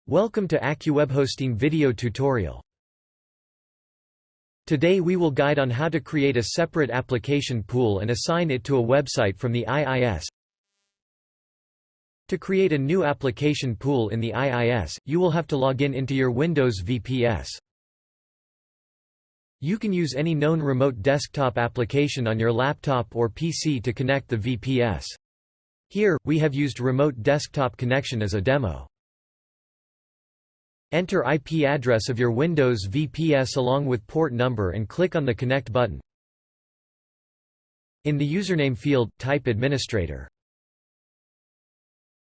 Welcome to AccuWeb Hosting video tutorial. Today we will guide on how to create a separate application pool and assign it to a website from the IIS. To create a new application pool in the IIS, you will have to log in into your Windows VPS. You can use any known remote desktop application on your laptop or PC to connect the VPS. Here, we have used remote desktop connection as a demo. Enter IP address of your Windows VPS along with port number and click on the Connect button. In the username field, type administrator.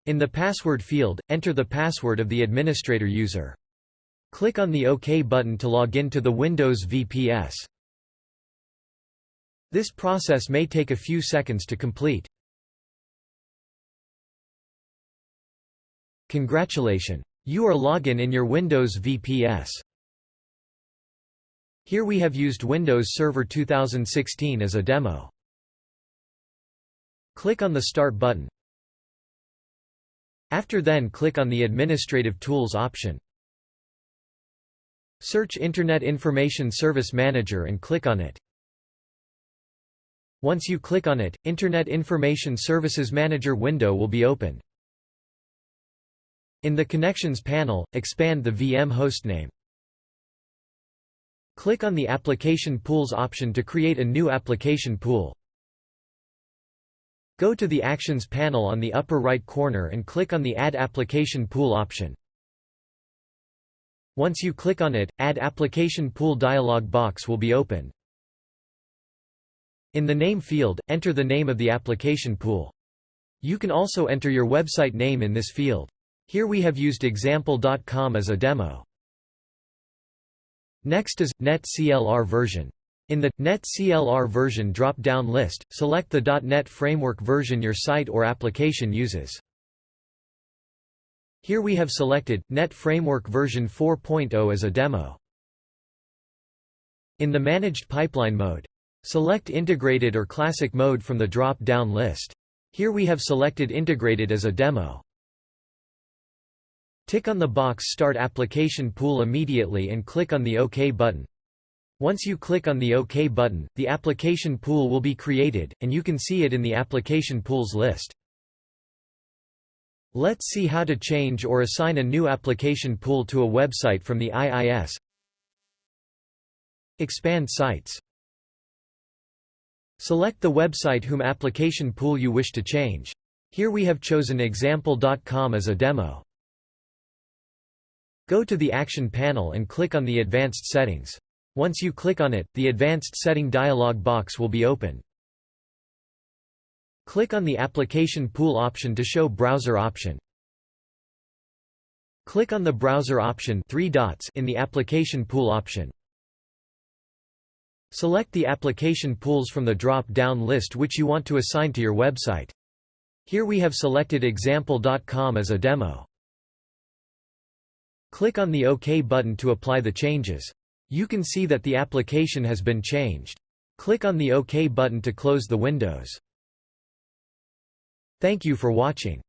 In the password field, enter the password of the administrator user. Click on the OK button to log in to the Windows VPS. This process may take a few seconds to complete. Congratulations! You are logged in your Windows VPS. Here we have used Windows Server 2016 as a demo. Click on the Start button. After then click on the Administrative Tools option. Search Internet Information Service Manager and click on it. Once you click on it, Internet Information Services Manager window will be opened. In the Connections panel, expand the VM hostname. Click on the Application Pools option to create a new application pool. Go to the Actions panel on the upper right corner and click on the Add Application Pool option. Once you click on it, Add Application Pool dialog box will be opened. In the Name field, enter the name of the application pool. You can also enter your website name in this field. Here we have used example.com as a demo. Next is .NET-CLR version. In the .NET-CLR version drop-down list, select the .NET framework version your site or application uses. Here we have selected .NET Framework version 4.0 as a demo. In the Managed Pipeline mode, select Integrated or Classic mode from the drop-down list. Here we have selected Integrated as a demo. Tick on the box Start Application Pool immediately and click on the OK button. Once you click on the OK button, the application pool will be created, and you can see it in the Application Pools list. Let's see how to change or assign a new application pool to a website from the IIS. Expand Sites. Select the website whom application pool you wish to change. Here we have chosen example.com as a demo. Go to the Action panel and click on the Advanced Settings. Once you click on it, the Advanced Setting dialog box will be opened. Click on the Application Pool option to show Browser option. Click on the Browser option in the Application Pool option. Select the application pools from the drop-down list which you want to assign to your website. Here we have selected example.com as a demo. Click on the OK button to apply the changes. You can see that the application has been changed. Click on the OK button to close the windows. Thank you for watching.